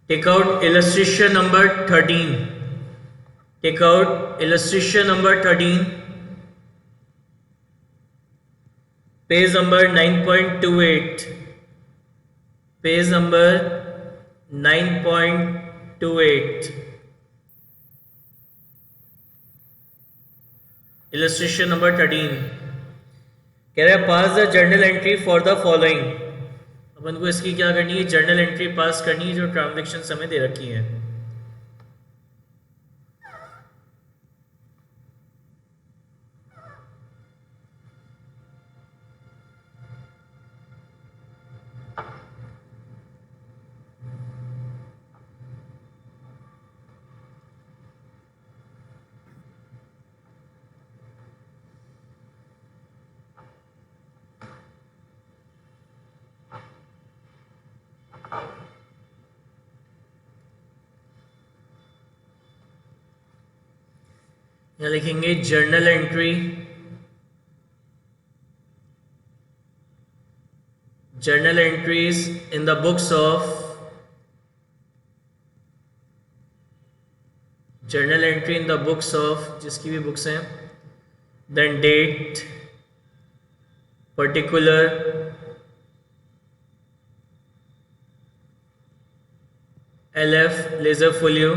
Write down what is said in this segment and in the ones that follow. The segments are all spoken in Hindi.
Take out illustration number 13. Take out illustration number 13. Page number 9.28. Page number 9.28. Illustration number 13. कह रहा है pass the journal entry for the following. अपन को इसकी क्या करनी है, जर्नल एंट्री पास करनी है जो ट्रांजैक्शन हमें दे रखी है. यहाँ लिखेंगे journal entry. Journal entries in the books of journal entry in the books of जिसकी भी बुक्स हैं. Then date, particular, LF ledger folio,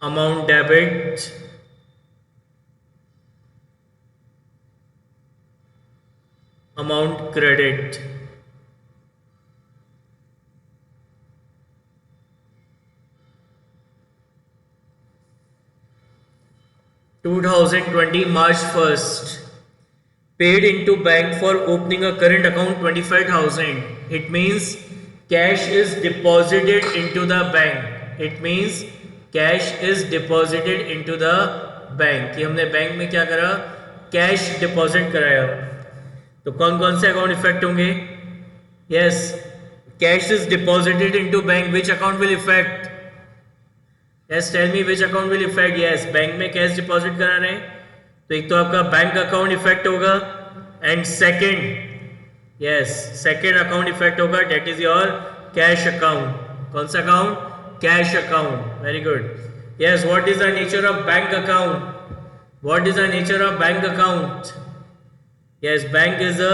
amount debit, amount credit. (2020) March 1st paid into bank for opening a current account 25,000. It means cash is deposited into the bank. It means cash is deposited into the bank. कि हमने बैंक में क्या करा, कैश डिपॉजिट कराया. तो कौन कौन से अकाउंट इफेक्ट होंगे? Yes, cash is deposited into bank. Which account will affect? Yes, tell me which account will affect. Yes, bank में कैश डिपॉजिट करा रहे हैं तो एक तो आपका बैंक अकाउंट इफेक्ट होगा and second, yes, second account effect होगा, date is your cash account. कौन सा account? Cash account. Very good. Yes, what is the nature of bank account? What is the nature of bank account? Yes, bank is a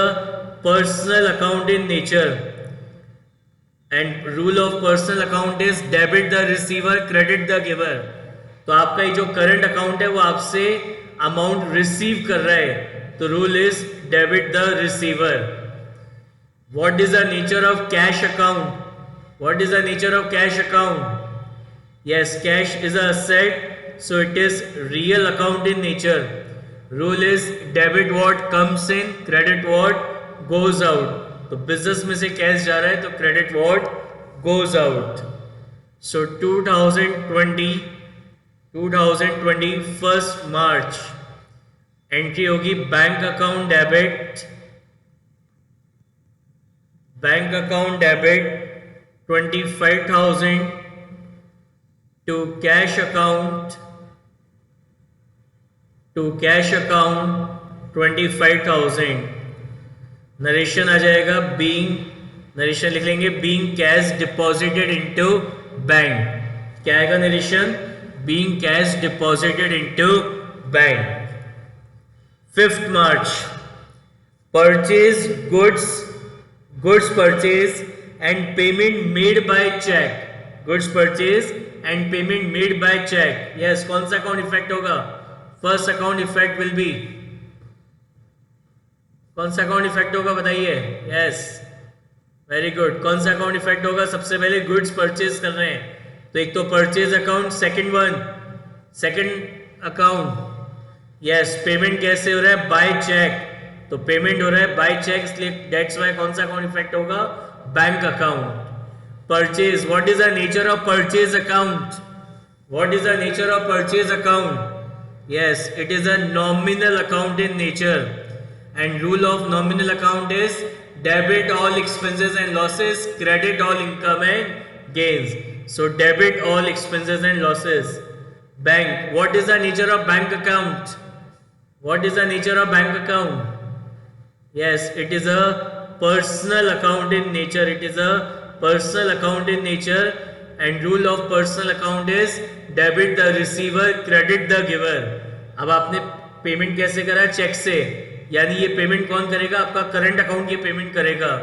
personal account in nature and rule of personal account is debit the receiver, credit the giver. तो आपका ये जो करंट अकाउंट है वो आपसे अमाउंट रिसीव कर रहा है तो rule is debit the receiver. What is the nature of cash account? What is the nature of cash account? Yes, cash is a asset so it is real account in nature. Rule is debit what comes in, credit what goes out. तो बिजनेस में से कैश जा रहा है तो credit what goes out. So 2020 first March entry होगी bank account debit, bank account debit 25,000 to cash account, to cash account 25,000. Narration आ जाएगा बीइंग, नरेशन लिख लेंगे being cash deposited into bank. क्या आएगा narration? Being cash deposited into bank. 5th March purchase goods, goods purchase and payment made by cheque. Goods purchase and payment made by cheque. Yes, कौन सा अकाउंट इफेक्ट होगा? First account affect will be, कौन सा अकाउंट इफेक्ट होगा बताइए? Yes, very good. कौन सा अकाउंट इफेक्ट होगा? सबसे पहले गुड्स परचेज कर रहे हैं तो एक तो purchase account, second account. Yes, payment कैसे हो रहा है? Bye check. तो पेमेंट हो रहा है बाय चेक इसलिए दैट्स व्हाई कौन सा अकाउंट इफेक्ट होगा? Bank account. Purchase, what is the nature of purchase account? What is the nature of purchase account? Yes, it is a nominal account in nature and rule of nominal account is debit all expenses and losses, credit all income and gains. So debit all expenses and losses. Bank, what is the nature of bank account? What is the nature of bank account? Yes, it is a personal account in nature. It is a personal account in nature and rule of personal account is debit the receiver credit the giver. अब आपने पेमेंट कैसे करा? चेक से, यानी ये पेमेंट कौन करेगा? आपका करंट अकाउंट ये पेमेंट करेगा।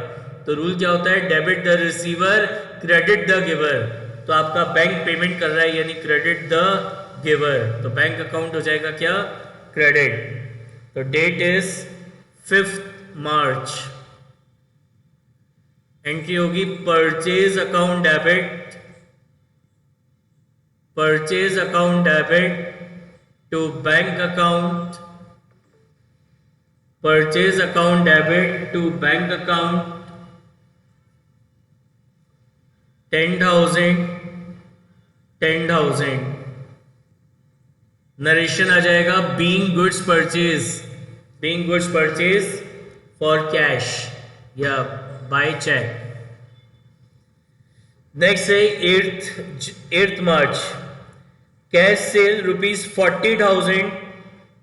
तो रूल क्या होता है? Debit the receiver credit the giver. तो आपका बैंक पेमेंट कर रहा है यानी क्रेडिट द गिवर, तो बैंक अकाउंट हो जाएगा क्या? क्रेडिट। तो डेट इज 5 मार्च। एंट्री होगी purchase account debit, purchase account debit to bank account, purchase account debit to bank account 10,000 10,000। Narration आ जाएगा being goods purchase, being goods purchase for cash या बाय चेक। नेक्स्ट है 8th March, cash sale ₹40,000,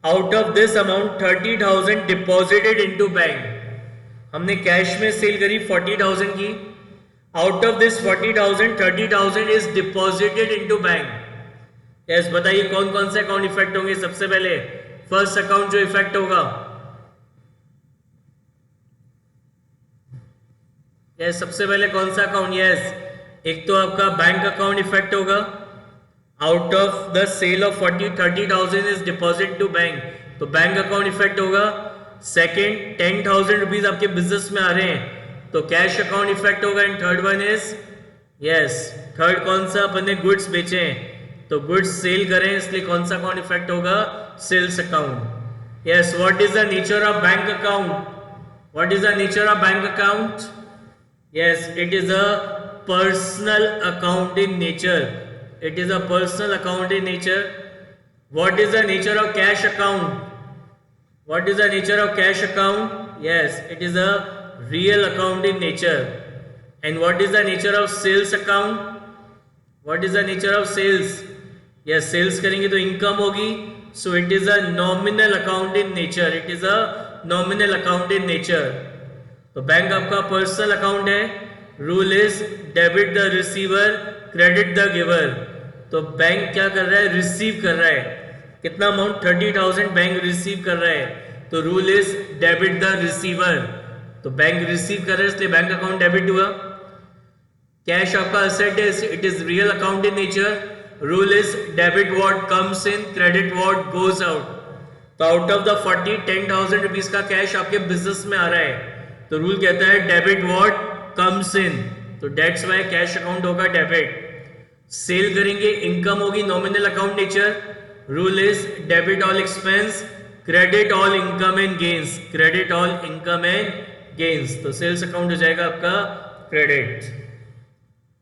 out of this amount 30,000 deposited into bank. हमने कैश में सेल करी 40,000 की, out of this 40,000 30,000 is deposited into bank. Yes, बताइए कौन कौन से अकाउंट इफेक्ट होंगे? सबसे पहले फर्स्ट अकाउंट जो इफेक्ट होगा, यस सबसे पहले कौन सा अकाउंट? यस, एक तो आपका बैंक अकाउंट इफेक्ट होगा, out of the sale of 30,000 is deposit to bank, तो बैंक अकाउंट इफेक्ट होगा। सेकेंड 10,000 रुपीज आपके बिजनेस में आ रहे हैं तो कैश अकाउंट इफेक्ट होगा। And third one is, yes third कौन सा? अपन ने गुड्स बेचे हैं तो गुड्स सेल करें इसलिए कौन सा अकाउंट इफेक्ट होगा? Sales account. Yes, what is the nature of bank account? What is the nature of bank account? Yes, it is a personal account in nature, it is a personal account in nature. What is the nature of cash account? What is the nature of cash account? Yes, it is a real account in nature. And what is the nature of sales account? What is the nature of sales? Yes, sales करेंगे तो इनकम होगी, so it is a nominal account in nature, it is a nominal account in nature. तो बैंक आपका पर्सनल अकाउंट है, rule is debit the receiver credit the giver. तो बैंक क्या कर रहा है? रिसीव कर रहा है। कितना अमाउंट? 30,000 बैंक रिसीव कर रहा है, तो rule is debit the receiver. तो बैंक रिसीव कर रहे हैं इसलिए बैंक अकाउंट डेबिट हुआ। कैश आपका असेट है, it is real account in nature, rule is debit what comes in credit what goes out. तो आउट ऑफ द 10,000 रुपीज का कैश आपके बिजनेस में आ रहा है तो रूल कहता है डेबिट व्हाट कम्स इन, तो डेट्स वाई कैश अकाउंट होगा डेबिट। सेल करेंगे इनकम होगी, nominal account nature, rule is debit all expense credit all income and gains, credit all income and gains. तो सेल्स अकाउंट हो जाएगा आपका क्रेडिट।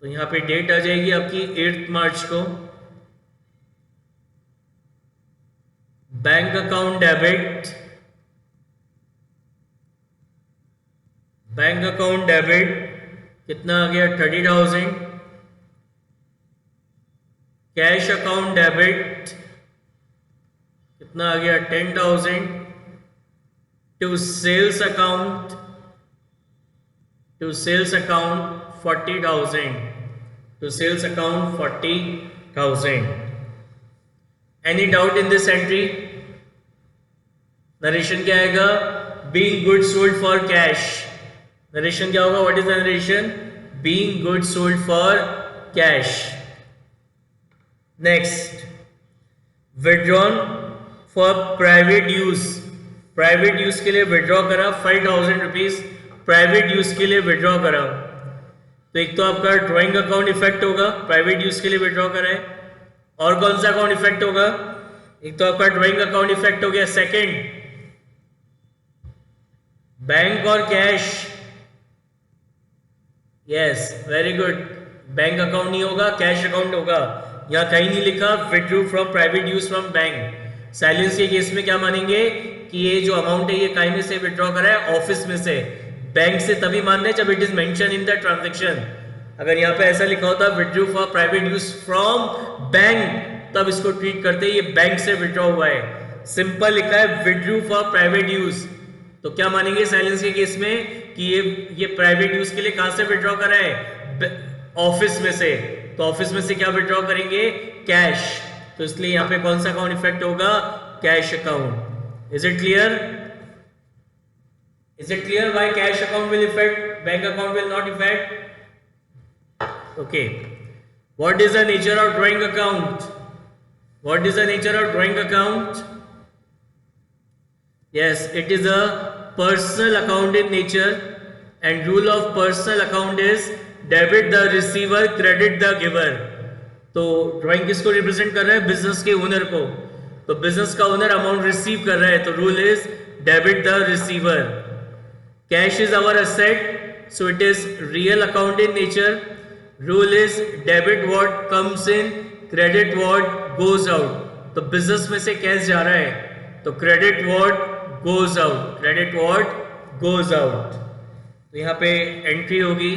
तो यहां पे डेट आ जाएगी आपकी 8 मार्च को। Bank account debit, bank account debit कितना आ गया? 30,000। कैश अकाउंट डेबिट कितना आ गया? 10,000। To sales account, to sales account 40,000, to sales account 40,000. Any doubt in this entry? Narration क्या आएगा? being goods sold for cash. Narration क्या होगा? what is the narration? being goods sold for cash. Next, withdrawn for private use, private use के लिए विड्रॉ करा 5,000 रुपीज, प्राइवेट यूज के लिए विड्रॉ करा। तो एक तो आपका ड्राइंग अकाउंट इफेक्ट होगा, प्राइवेट यूज के लिए विड्रॉ करा है। और कौन सा अकाउंट इफेक्ट होगा? एक तो आपका ड्राइंग अकाउंट इफेक्ट हो गया। सेकंड, बैंक और cash. Yes, very good. Bank account नहीं होगा, कैश अकाउंट होगा। यहां कहीं नहीं लिखा withdrew from private use from bank. Silence के केस में क्या मानेंगे कि ये जो अमाउंट है ये कहीं में से विड्रॉ करा है? ऑफिस में से। बैंक से तभी मानना है जब it is mention in the transaction. अगर यहाँ पे ऐसा लिखा होता withdrew for private use from bank, तब इसको ट्रीट करते ये बैंक से विड्रॉ हुआ है। सिंपल लिखा है विथड्रू फॉर प्राइवेट यूज, तो क्या मानेंगे साइलेंस के केस में कि ये प्राइवेट यूज के लिए कहां से विड्रॉ करा है? ऑफिस में से। तो ऑफिस में से क्या विड्रॉ करेंगे? कैश। तो इसलिए यहाँ पे कौन सा अकाउंट इफेक्ट होगा? Cash account. Is it clear? Is it clear why cash account will effect, bank account will not effect? Okay, what is the nature of drawing account? What is the nature of drawing account? Yes, it is a personal account in nature, and rule of personal account is debit the receiver, credit the giver. तो ड्राइंग किसको रिप्रेजेंट कर रहा है? बिजनेस के ओनर को। तो बिजनेस का ओनर अमाउंट रिसीव कर रहा है, तो rule is debit the receiver. Cash is our asset, so it is real account in nature. Rule is debit what comes in, credit what goes out. तो बिजनेस में से कैश जा रहा है, तो credit what goes out, credit what goes out. तो यहां पे एंट्री होगी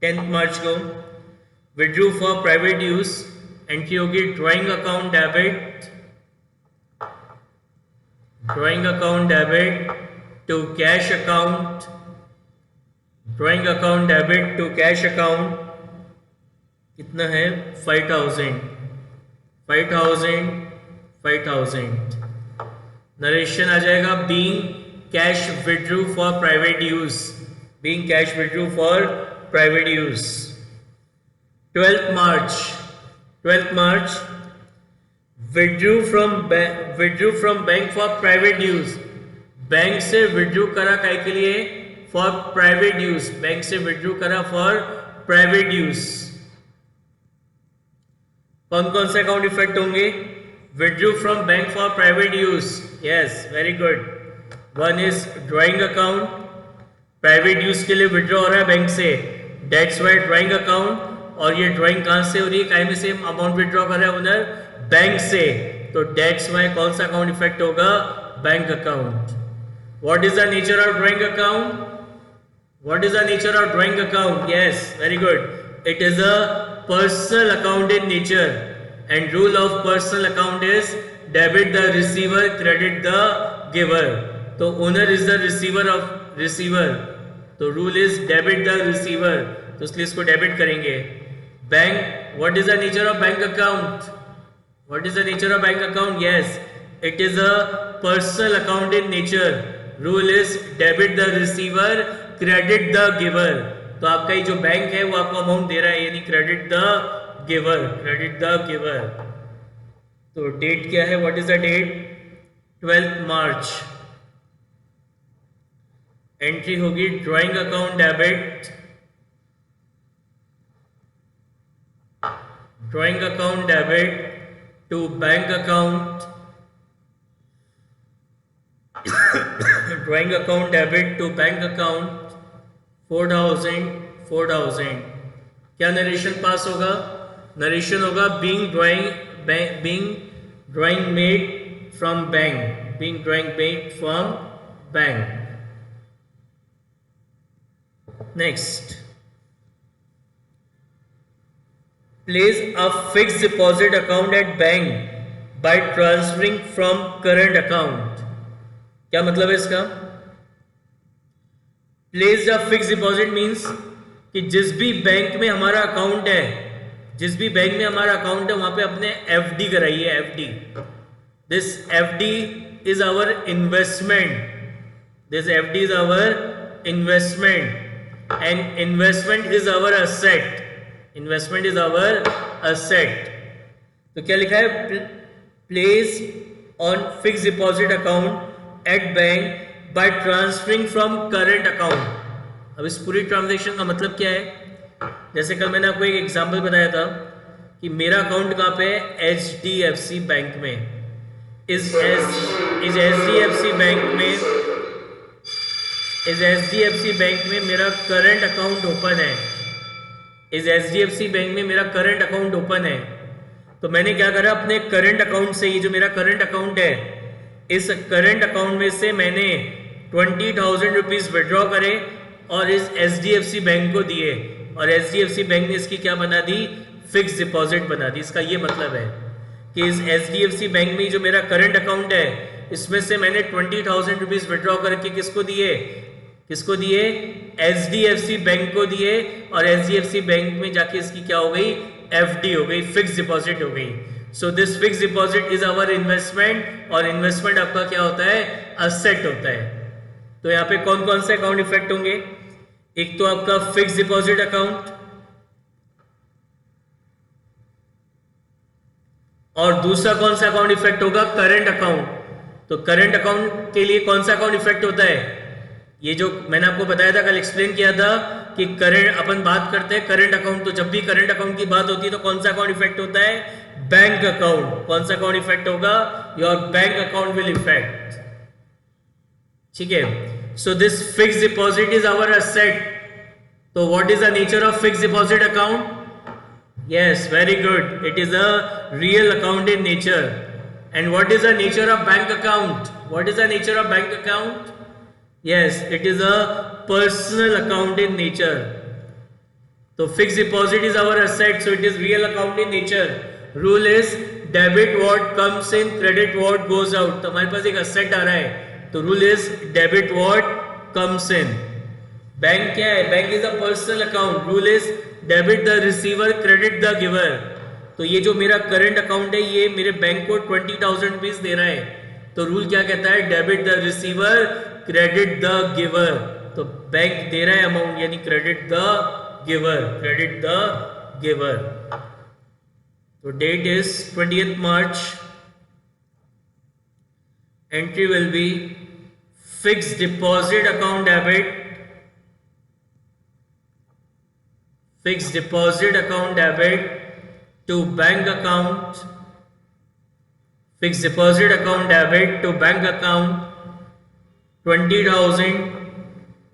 10 मार्च को, withdrew for private use, entry होगी drawing account debit, drawing account debit to cash account, drawing account debit to cash account. कितना है? 5000, 5000, 5000। नरेशन आ जाएगा being cash withdrew for private use, being cash withdrew for private use. 12th March, 12th March, withdrew from bank for private use. Bank से विड्रू करा काय के लिए? For private use. बैंक से विड्रू करा फॉर प्राइवेट यूज। कौन कौन से अकाउंट इफेक्ट होंगे? Withdrew from bank for private use. Yes, very good. One is drawing account. Private use के लिए withdraw हो रहा है बैंक से. That's why drawing account. और ये drawing कहाँ से हो रही है? काय में से amount withdraw कर रहा है ओनर? बैंक से. तो that's why कौन सा account effect होगा? Bank account. What is the nature of drawing account? What is the nature of drawing account? Yes, very good. It is a personal account in nature. And rule of personal account is debit the receiver, credit the giver. तो owner is the receiver of receiver, तो rule is debit the receiver, तो इसलिए इसको डेबिट करेंगे। Bank, what is the nature of bank account? What is the nature of bank account? Yes, it is a personal account in nature. Rule is debit the receiver, credit the giver. तो आपका ये जो बैंक है वो आपको अमाउंट दे रहा है, यानी credit the giver, credit the giver. तो डेट क्या है? What is the date? 12th March. Entry होगी drawing account debit, drawing account debit to bank account, drawing account debit to bank account 4000, 4000। क्या नरेशन पास होगा? नरेशन होगा being drawing made from bank, being drawing made from bank. Next, place a fix deposit account at bank by transferring from current account. क्या मतलब है इसका? Place a fix deposit means कि जिस भी बैंक में हमारा अकाउंट है, जिस भी बैंक में हमारा अकाउंट है वहां पे अपने एफडी कराइए, FD. This FD is our investment, this FD is our investment, and investment is our asset, investment is our asset. तो क्या लिखा है? Place on fix deposit account at bank by transferring from current account. अब इस पूरी ट्रांजेक्शन का मतलब क्या है? जैसे कल मैंने आपको एक एग्जांपल बताया था कि मेरा अकाउंट कहाँ पे है? HDFC बैंक में। इस HDFC बैंक में मेरा करंट अकाउंट ओपन है, इस HDFC बैंक में मेरा करंट अकाउंट ओपन है। तो मैंने क्या करा? अपने करंट अकाउंट से, ये जो मेरा करंट अकाउंट है, इस करंट अकाउंट में से मैंने 20,000 रुपीज विड्रॉ करे और इस HDFC बैंक को दिए, और HDFC बैंक ने इसकी क्या बना दी? फिक्स डिपॉजिट बना दी। इसका ये मतलब है कि इस HDFC बैंक में जो मेरा करंट अकाउंट है, इसमें से मैंने 20,000 रुपीज विड्रॉ करके किसको दिए? किसको दिए? HDFC बैंक को दिए, और HDFC बैंक में जाके इसकी क्या हो गई? FD हो गई, फिक्स डिपॉजिट हो गई. So this fix deposit is our investment, और इन्वेस्टमेंट आपका क्या होता है? असेट होता है. तो यहाँ पे कौन कौन से अकाउंट इफेक्ट होंगे? एक तो आपका फिक्स डिपॉजिट अकाउंट, और दूसरा कौन सा अकाउंट इफेक्ट होगा? Current account. तो करंट अकाउंट के लिए कौन सा अकाउंट इफेक्ट होता है? ये जो मैंने आपको बताया था, कल एक्सप्लेन किया था कि करंट अपन बात करते हैं करंट अकाउंट, तो जब भी करंट अकाउंट की बात होती है तो कौन सा अकाउंट इफेक्ट होता है? Bank account. कौन सा अकाउंट इफेक्ट होगा? Your bank account will effect. ठीक है. So this fix deposit is our asset. तो what is the nature of fix deposit account? Yes, very good. It is a real account in nature. And what is the nature of bank account? What is the nature of bank account? Yes, it is a personal account in nature. So fixed deposit is our asset, so it is real account in nature. Rule is debit what comes in, credit what goes out. तो हमारे पास एक asset आ रहा है, तो rule is debit what comes in. Bank क्या है? Bank is a personal account. Rule is debit the receiver, credit the giver. तो ये जो मेरा करंट अकाउंट है, ये मेरे बैंक को 20,000 रुपीज दे रहा है. तो रूल क्या कहता है? Debit the receiver, credit the giver. तो बैंक दे रहा है अमाउंट, यानी credit the giver, credit the giver. तो date is 20th March. Entry will be fix deposit account debit, fixed deposit account debit to bank account, fixed deposit account debit to bank account 20,000,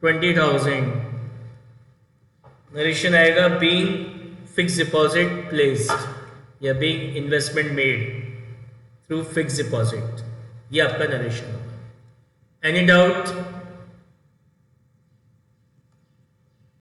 20,000. Narration आएगा being fixed deposit placed या being investment made through fixed deposit. ये आपका नरेशन होगा. Any doubt?